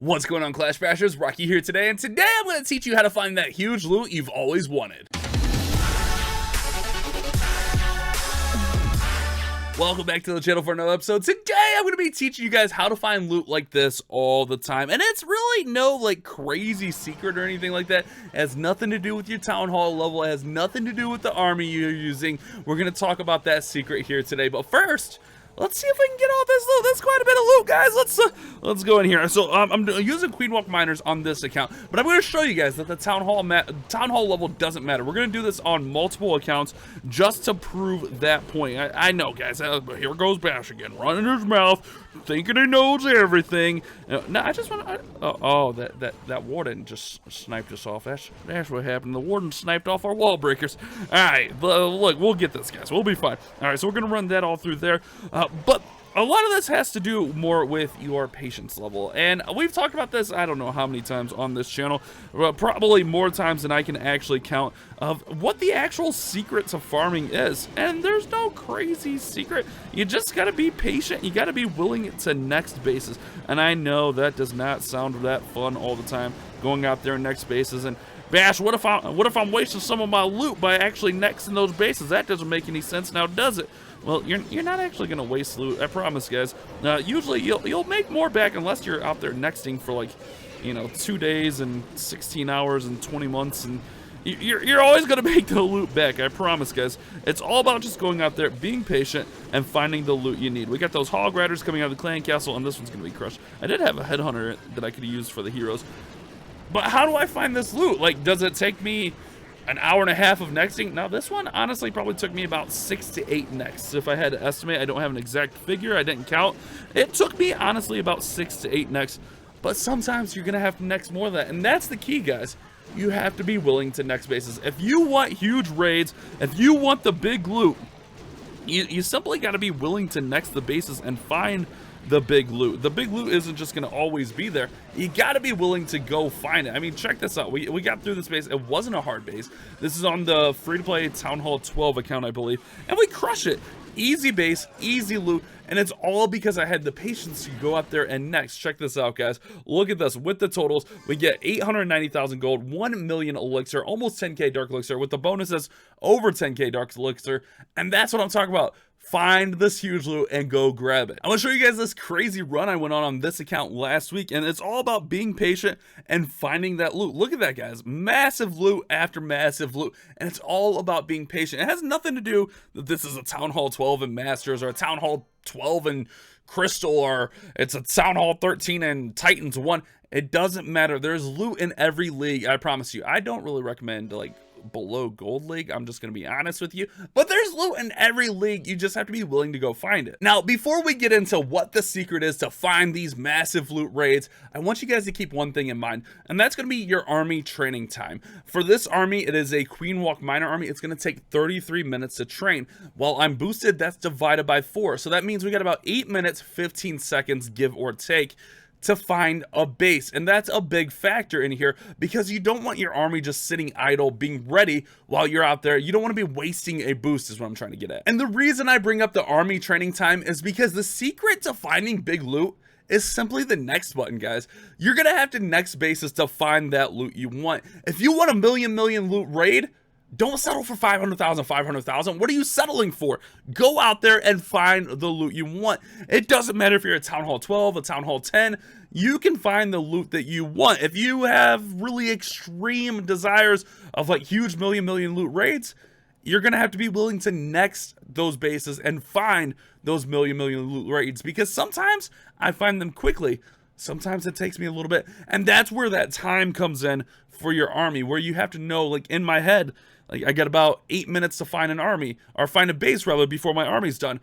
What's going on, Clash Bashers? Rocky here today, and today I'm going to teach you how to find that huge loot you've always wanted. Welcome back to the channel for another episode. Today I'm going to be teaching you guys how to find loot like this all the time, and it's really no like crazy secret or anything like that. It has nothing to do with your town hall level. It has nothing to do with the army you're using. We're going to talk about that secret here today, but first, let's see if we can get all this loot. That's quite a bit of loot, guys. Let's go in here. So I'm using Queenwalk Miners on this account, but I'm going to show you guys that the town hall level doesn't matter. We're going to do this on multiple accounts just to prove that point. I know, guys. Here goes Bash again, running his mouth, thinking he knows everything. No, I just want to. Oh, that warden just sniped us off. That's what happened. The warden sniped off our wall breakers. All right, look, we'll get this, guys. We'll be fine. All right, so we're gonna run that all through there. But a lot of this has to do more with your patience level, and we've talked about this I don't know how many times on this channel, probably more times than I can actually count, of what the actual secret to farming is. And there's no crazy secret. You just gotta be patient. You gotta be willing to next bases. And I know that does not sound that fun all the time, going out there next bases and Bash, what if I'm wasting some of my loot by actually nexting those bases? That doesn't make any sense now, does it? Well, you're not actually gonna waste loot, I promise, guys. Usually you'll make more back unless you're out there nexting for like, 2 days and 16 hours and 20 months, and you're always gonna make the loot back, I promise, guys. It's all about just going out there, being patient, and finding the loot you need. We got those hog riders coming out of the clan castle, and this one's gonna be crushed. I did have a headhunter that I could use for the heroes. But how do I find this loot? Like, does it take me an hour and a half of nexting? Now, this one honestly probably took me about 6 to 8 nexts. If I had to estimate, I don't have an exact figure. I didn't count. It took me honestly about 6 to 8 nexts. But sometimes you're gonna have to next more than that, and that's the key, guys. You have to be willing to next bases. If you want huge raids, if you want the big loot, you simply got to be willing to next the bases and find the big loot. The big loot isn't just going to always be there. You got to be willing to go find it. I mean, check this out. We got through this base. It wasn't a hard base. This is on the free-to-play Town Hall 12 account, I believe, and we crush it. Easy base, easy loot, and it's all because I had the patience to go out there and next. Check this out, guys. Look at this. With the totals, we get 890,000 gold, 1 million elixir, almost 10k dark elixir, with the bonuses over 10k dark elixir, and that's what I'm talking about. Find this huge loot and go grab it. I'm gonna show you guys this crazy run I went on this account last week, and it's all about being patient and finding that loot. Look at that, guys. Massive loot after massive loot, and it's all about being patient. It has nothing to do that this is a Town Hall 12 in Masters, or a Town Hall 12 in Crystal, or it's a Town Hall 13 in Titans 1. It doesn't matter. There's loot in every league, I promise you. I don't really recommend like below gold league, I'm just gonna be honest with you, but there's loot in every league. You just have to be willing to go find it. Now, before we get into what the secret is to find these massive loot raids, I want you guys to keep one thing in mind, and that's gonna be your army training time. For this army, it is a Queenwalk Miner army. It's gonna take 33 minutes to train. While I'm boosted, that's divided by 4, so that means we got about 8 minutes 15 seconds, give or take, to find a base. And that's a big factor in here, because you don't want your army just sitting idle being ready while you're out there. You don't want to be wasting a boost, is what I'm trying to get at. And the reason I bring up the army training time is because the secret to finding big loot is simply the next button, guys. You're gonna have to next bases to find that loot you want. If you want a million loot raid, don't settle for 500,000. What are you settling for? Go out there and find the loot you want. It doesn't matter if you're a Town Hall 12, a Town Hall 10. You can find the loot that you want. If you have really extreme desires of like huge million loot raids, you're gonna have to be willing to next those bases and find those million loot raids, because sometimes I find them quickly. Sometimes it takes me a little bit, and that's where that time comes in for your army, where you have to know, like in my head, like I got about 8 minutes to find an army, or find a base rather, before my army's done.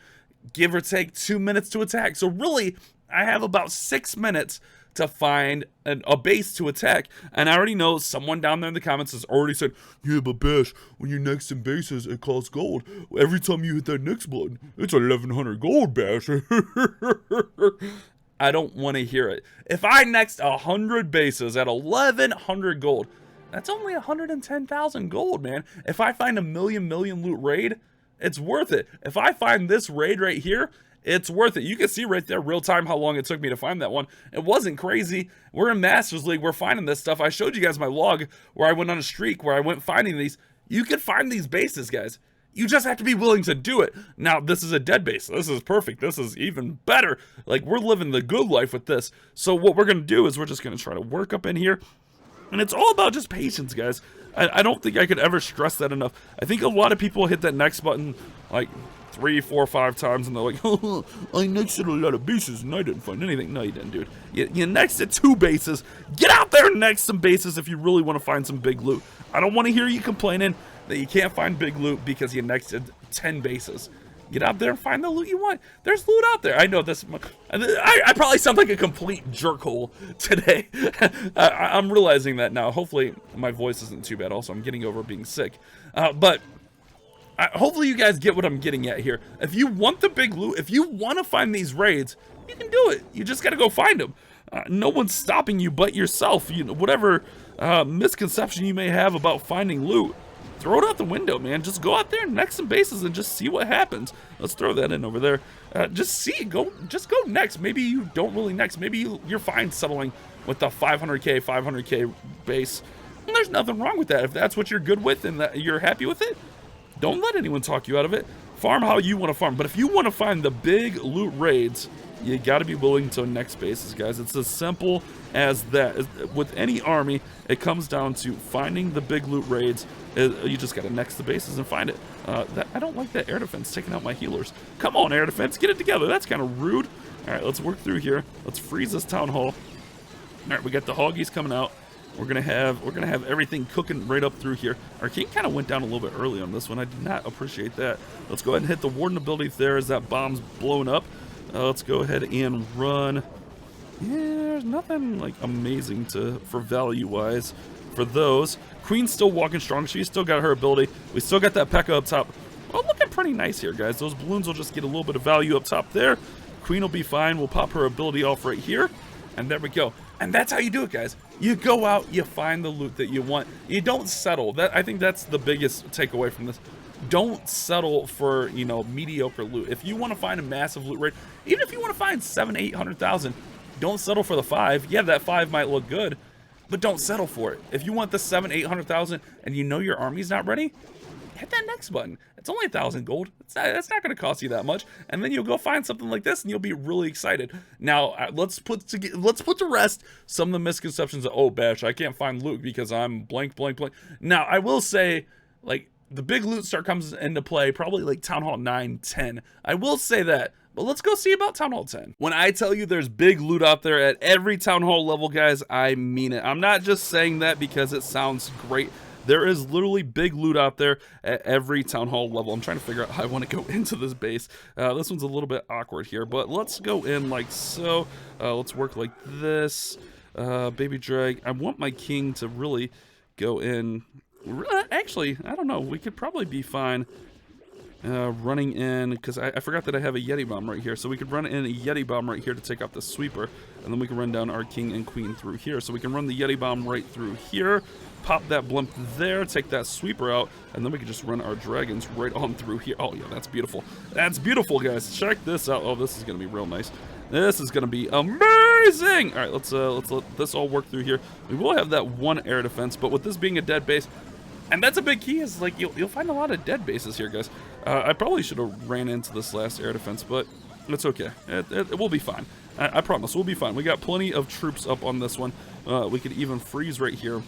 Give or take 2 minutes to attack. So really, I have about 6 minutes to find a base to attack. And I already know someone down there in the comments has already said, yeah, but Bash, when you're next in bases, it costs gold. Every time you hit that next button, it's 1,100 gold, Bash. I don't want to hear it. If I next 100 bases at 1,100 gold, that's only 110,000 gold, man. If I find a million loot raid, it's worth it. If I find this raid right here, it's worth it. You can see right there, real time, how long it took me to find that one. It wasn't crazy. We're in Masters League. We're finding this stuff. I showed you guys my log where I went on a streak where I went finding these. You can find these bases, guys. You just have to be willing to do it. Now, this is a dead base. This is perfect. This is even better. Like, we're living the good life with this. So what we're going to do is we're just going to try to work up in here. And it's all about just patience, guys. I don't think I could ever stress that enough. I think a lot of people hit that next button like 3, 4, 5 times, and they're like, oh, I nexted a lot of bases and I didn't find anything. No, you didn't, dude. You nexted 2 bases. Get out there and next some bases if you really want to find some big loot. I don't want to hear you complaining that you can't find big loot because you nexted 10 bases. Get out there and find the loot you want. There's loot out there. I know this. I probably sound like a complete jerkhole today. I'm realizing that now. Hopefully my voice isn't too bad. Also, I'm getting over being sick. But hopefully you guys get what I'm getting at here. If you want the big loot, if you want to find these raids, you can do it. You just got to go find them. No one's stopping you but yourself. You know, whatever misconception you may have about finding loot, throw it out the window, man. Just go out there and next some bases and just see what happens. Let's throw that in over there. Just see, just go next. Maybe you don't really next. Maybe you're fine settling with the 500k base. And there's nothing wrong with that. If that's what you're good with and that you're happy with it, don't let anyone talk you out of it. Farm how you want to farm. But if you want to find the big loot raids, you got to be willing to next bases, guys. It's as simple as that. With any army, it comes down to finding the big loot raids. You just got to next the bases and find it. I don't like that air defense taking out my healers. Come on, air defense, get it together. That's kind of rude. All right, let's work through here. Let's freeze this town hall. All right, we got the hoggies coming out. We're gonna have everything cooking right up through here. Our king kind of went down a little bit early on this one. I did not appreciate that. Let's go ahead and hit the warden ability there as that bomb's blown up. Let's go ahead and run. Yeah, there's nothing like amazing for value wise for those. Queen's still walking strong. She's still got her ability. We still got that P.E.K.K.A. up top. Well, looking pretty nice here, guys. Those balloons will just get a little bit of value up top there. Queen will be fine. We'll pop her ability off right here. And there we go. And that's how you do it, guys. You go out, you find the loot that you want. You don't settle. I think that's the biggest takeaway from this. Don't settle for, you know, mediocre loot. If you want to find a massive loot raid, even if you want to find 700,000-800,000, don't settle for the 5. Yeah, that 5 might look good, but don't settle for it. If you want the 700,000-800,000 and you know your army's not ready, hit that next button. It's only 1,000 gold. That's not going to cost you that much, and then you'll go find something like this, and you'll be really excited. Now, let's put to rest some of the misconceptions of, oh, Bash, I can't find loot because I'm blank, blank, blank. Now, I will say, like, the big loot start comes into play probably like Town Hall 9, 10. I will say that. But let's go see about Town Hall 10. When I tell you there's big loot out there at every Town Hall level, guys, I mean it. I'm not just saying that because it sounds great. There is literally big loot out there at every Town Hall level. I'm trying to figure out how I want to go into this base. This one's a little bit awkward here, but let's go in like so. Let's work like this. Baby Drag. I want my king to really go in. Actually, I don't know. We could probably be fine running in, because I forgot that I have a Yeti bomb right here. So we could run in a Yeti bomb right here to take out the sweeper, and then we can run down our king and queen through here. So we can run the Yeti bomb right through here, pop that blimp there, take that sweeper out, and then we can just run our dragons right on through here. Oh yeah, that's beautiful. That's beautiful, guys. Check this out. Oh, this is gonna be real nice. This is gonna be amazing. All right, let's let this all work through here. We will have that one air defense, but with this being a dead base, and that's a big key, is like you'll find a lot of dead bases here, guys. I probably should have ran into this last air defense, but it's okay. It will be fine. I promise, we'll be fine. We got plenty of troops up on this one. We could even freeze right here.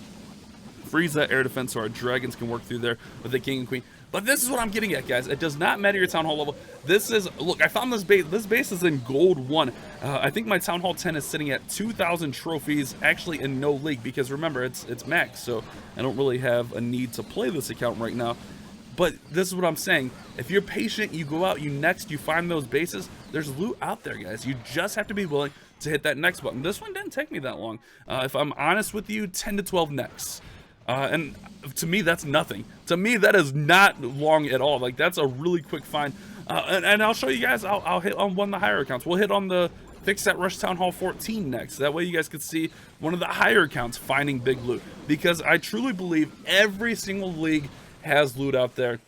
Freeze that air defense so our dragons can work through there with the king and queen. But this is what I'm getting at, guys. It does not matter your Town Hall level. This is, look, I found this base. This base is in gold 1. I think my Town Hall 10 is sitting at 2,000 trophies, actually in no league, because remember, it's max, so I don't really have a need to play this account right now. But this is what I'm saying. If you're patient, you go out, you find those bases, there's loot out there, guys. You just have to be willing to hit that next button. This one didn't take me that long. If I'm honest with you, 10 to 12 next. And to me, that's nothing. To me, that is not long at all. Like, that's a really quick find. And I'll show you guys, I'll hit on one of the higher accounts. We'll hit on the Fix That Rush Town Hall 14 next. That way you guys can see one of the higher accounts finding big loot. Because I truly believe every single league has loot out there.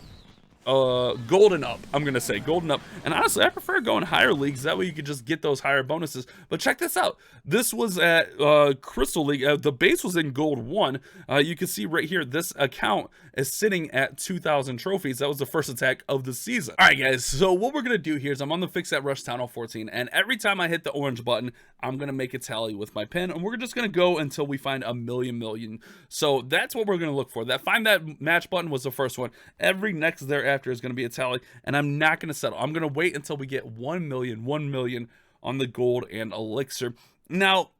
golden up. I'm gonna say golden up, and honestly I prefer going higher leagues, that way you could just get those higher bonuses. But check this out, this was at Crystal League. The base was in gold 1. You can see right here this account is sitting at 2,000 trophies. That was the first attack of the season. All right guys, so what we're gonna do here is I'm on the Fix That Rush Town Hall 14, and every time I hit the orange button I'm gonna make a tally with my pin, and we're just gonna go until we find a million. So that's what we're gonna look for. That find that match button was the first one. Every next thereafter is going to be a tally, and I'm not going to settle. I'm going to wait until we get 1 million on the gold and elixir. Now,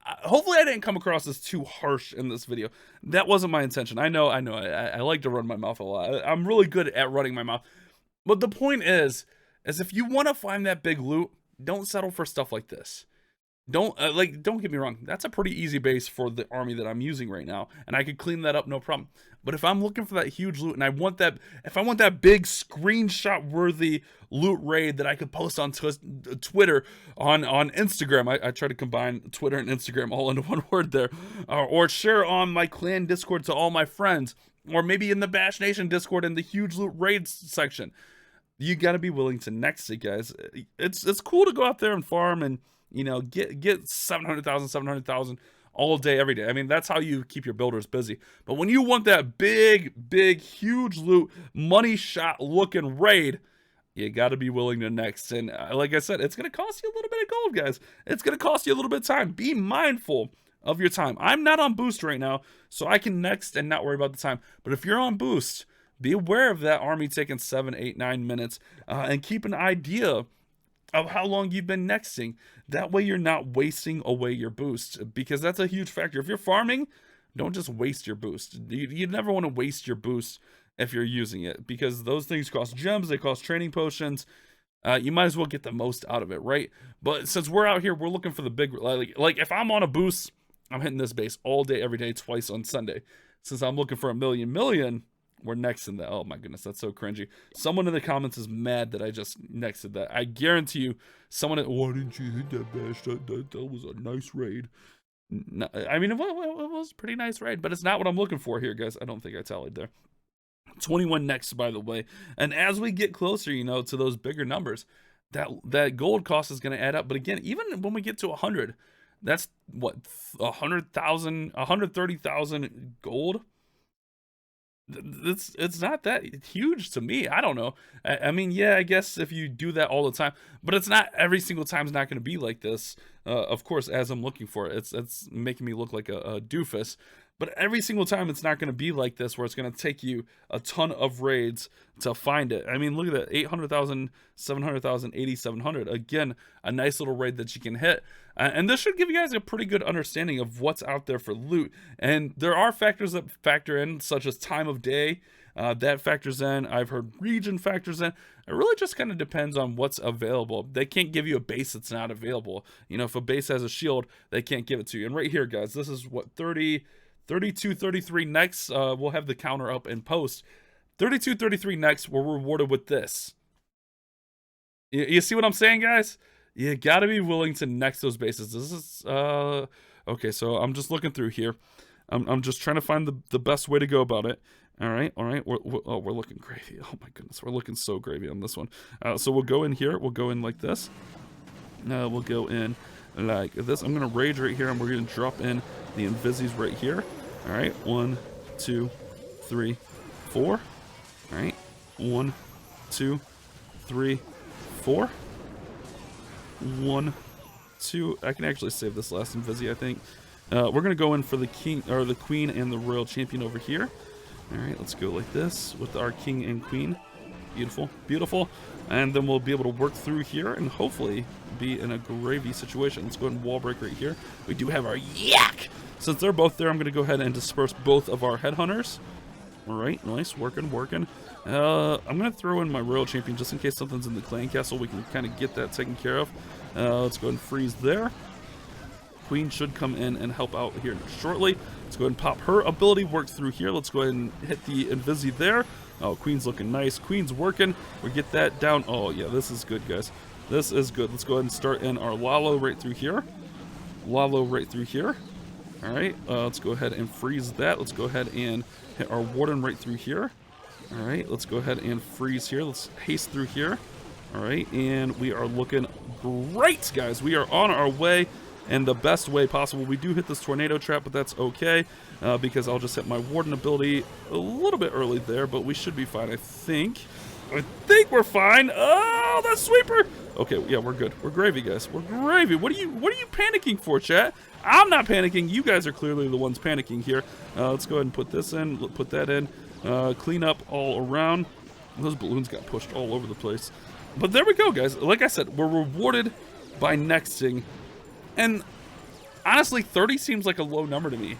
hopefully I didn't come across as too harsh in this video. That wasn't my intention. I know. I like to run my mouth a lot. I'm really good at running my mouth. But the point is if you want to find that big loot, don't settle for stuff like this. Don't get me wrong, that's a pretty easy base for the army that I'm using right now, and I could clean that up no problem. But if I'm looking for that huge loot, and I want that, if I want that big screenshot worthy loot raid that I could post on Twitter, on Instagram, I try to combine Twitter and Instagram all into one word there, or share on my clan Discord to all my friends, or maybe in the Bash Nation Discord in the huge loot raids section, you got to be willing to next it, guys. It's cool to go out there and farm and, you know, get 700,000 all day, every day. I mean, that's how you keep your builders busy. But when you want that big, huge loot, money shot looking raid, you got to be willing to next. And like I said, it's going to cost you a little bit of gold, guys. It's going to cost you a little bit of time. Be mindful of your time. I'm not on boost right now, so I can next and not worry about the time. But if you're on boost, be aware of that army taking 7, 8, 9 minutes, and keep an idea of how long you've been nexting. That way you're not wasting away your boost, because that's a huge factor. If you're farming, don't just waste your boost. You never want to waste your boost if you're using it, because those things cost gems, they cost training potions. You might as well get the most out of it, right? But since we're out here, we're looking for the big, like if I'm on a boost, I'm hitting this base all day, every day, twice on Sunday. Since I'm looking for a million, we're next in that. Oh my goodness, that's so cringy. Someone in the comments is mad that I just nexted that. I guarantee you, someone, why didn't you hit that bash? That was a nice raid. No, I mean, it was a pretty nice raid, but it's not what I'm looking for here, guys. I don't think I tallied there. 21 next, by the way. And as we get closer, you know, to those bigger numbers, that gold cost is going to add up. But again, even when we get to 100, that's what, 100,000, 130,000 gold. It's not that huge to me. I don't know. I mean, yeah, I guess if you do that all the time, but it's not every single time. It's not going to be like this. Of course, as I'm looking for it, it's making me look like a doofus. But every single time, it's not going to be like this, where it's going to take you a ton of raids to find it. I mean, look at that, 800,000, 700,000, 8,700. Again, a nice little raid that you can hit. And this should give you guys a pretty good understanding of what's out there for loot. And there are factors that factor in, such as time of day. That factors in. I've heard region factors in. It really just kind of depends on what's available. They can't give you a base that's not available. You know, if a base has a shield, they can't give it to you. And right here, guys, this is what, 32, 33 next. We'll have the counter up in post. 32, 33 next, we're rewarded with this. You see what I'm saying, guys? You gotta be willing to next those bases. This is okay. So I'm just looking through here. I'm just trying to find the best way to go about it. All right. We're looking gravy. Oh my goodness, we're looking so gravy on this one. So we'll go in here. We'll go in like this. We'll go in like this. I'm gonna rage right here, and we're gonna drop in the Invisis right here. All right, 1, 2, 3, 4. All right, 1, 2, 3, 4. 1, 2. I can actually save this last Invisi, I think. We're gonna go in for the king or the queen and the royal champion over here. All right, let's go like this with our king and queen. Beautiful, beautiful. And then we'll be able to work through here and hopefully be in a gravy situation. Let's go ahead and wall break right here. We do have our yak. Since they're both there, I'm going to go ahead and disperse both of our headhunters. All right, nice, working. I'm going to throw in my royal champion just in case something's in the clan castle. We can kind of get that taken care of. Let's go ahead and freeze there. Queen should come in and help out here shortly. Let's go ahead and pop her ability, work through here. Let's go ahead and hit the Invisi there. Oh, Queen's looking nice. Queen's working. We get that down. Oh, yeah, this is good, guys. This is good. Let's go ahead and start in our Lalo right through here. Lalo right through here. All right, let's go ahead and freeze that. Let's go ahead and hit our Warden right through here. All right, let's go ahead and freeze here. Let's haste through here. All right, and we are looking great, guys. We are on our way in the best way possible. We do hit this tornado trap, but that's okay because I'll just hit my warden ability a little bit early there, but we should be fine, I think. I think we're fine. Oh, that sweeper. Okay, yeah, we're good. We're gravy, guys. We're gravy. What are you panicking for, chat? I'm not panicking. You guys are clearly the ones panicking here. Let's go ahead and put this in. Put that in. Clean up all around. Those balloons got pushed all over the place. But there we go, guys. Like I said, we're rewarded by nexting. And honestly, 30 seems like a low number to me.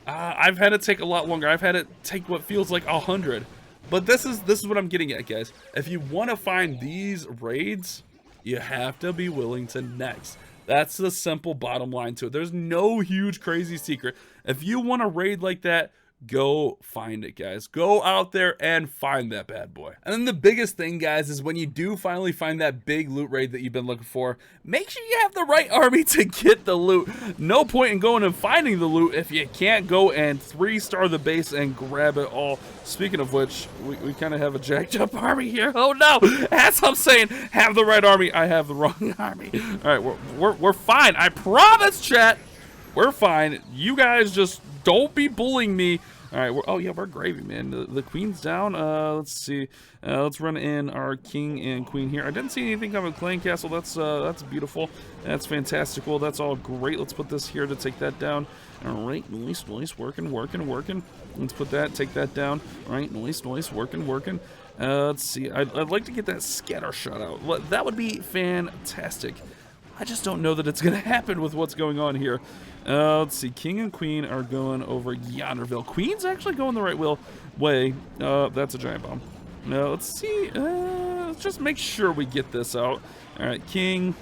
I've had it take a lot longer. I've had it take what feels like 100. But this is what I'm getting at, guys. If you want to find these raids, you have to be willing to next. That's the simple bottom line to it. There's no huge crazy secret. If you want a raid like that, go find it, guys. Go out there and find that bad boy. And then the biggest thing, guys, is when you do finally find that big loot raid that you've been looking for, make sure you have the right army to get the loot. No point in going and finding the loot if you can't go and 3-star the base and grab it all. Speaking of which, we kind of have a jacked up army here. Oh no, as I'm saying, have the right army. I have the wrong army. All right, we're fine. I promise, chat. We're fine. You guys just don't be bullying me. All right. Oh yeah, we're gravy, man. The queen's down. Let's see. Let's run in our king and queen here. I didn't see anything coming with Clan Castle. That's beautiful. That's fantastical. That's all great. Let's put this here to take that down. All right, nice. Working. Let's put that. Take that down. All right, nice. Working. Let's see. I'd like to get that scatter shot out. That would be fantastic. I just don't know that it's going to happen with what's going on here. Let's see. King and queen are going over Yonderville. Queen's actually going the right way. That's a giant bomb. Now, let's see. Let's just make sure we get this out. All right, king.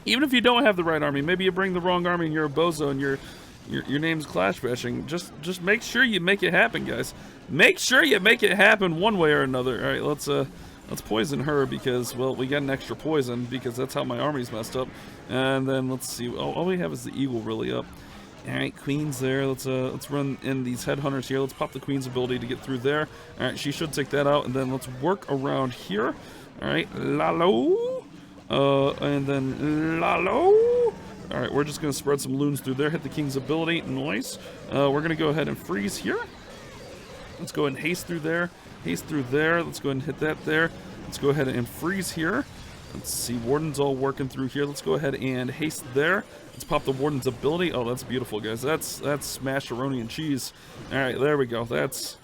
Even if you don't have the right army, maybe you bring the wrong army and you're a bozo and your name's Clash Bashing. Just make sure you make it happen, guys. Make sure you make it happen one way or another. All right, let's poison her because, well, we got an extra poison because that's how my army's messed up. And then let's see. All we have is the eagle really up. All right, queen's there. Let's run in these headhunters here. Let's pop the queen's ability to get through there. All right, she should take that out. And then let's work around here. All right, Lalo. And then Lalo. All right, we're just going to spread some loons through there. Hit the king's ability. Nice. We're going to go ahead and freeze here. Let's go ahead and haste through there. Haste through there. Let's go ahead and hit that there. Let's go ahead and freeze here. Let's see. Warden's all working through here. Let's go ahead and haste there. Let's pop the Warden's ability. Oh, that's beautiful, guys. That's smasheroni and cheese. All right, there we go. It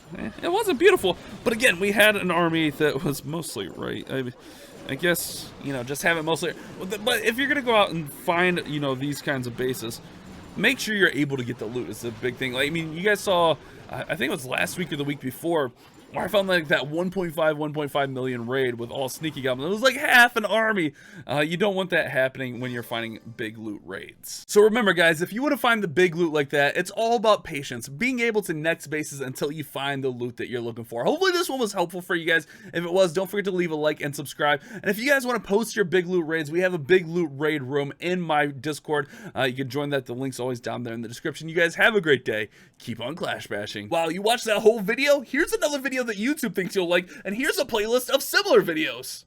wasn't beautiful. But again, we had an army that was mostly right. I guess, just have it mostly. But if you're going to go out and find, these kinds of bases, make sure you're able to get the loot is the big thing. Like, I mean, you guys saw, I think it was last week or the week before, where I found like that 1.5 million raid with all sneaky goblins. It was like half an army. You don't want that happening when you're finding big loot raids. So remember, guys, if you want to find the big loot like that, it's all about patience, being able to next bases until you find the loot that you're looking for. Hopefully this one was helpful for you guys. If it was, don't forget to leave a like and subscribe. And if you guys want to post your big loot raids, we have a big loot raid room in my Discord. You can join that. The link's always down there in the description. You guys have a great day. Keep on Clash Bashing. Wow, you watched that whole video? Here's another video that YouTube thinks you'll like, and here's a playlist of similar videos.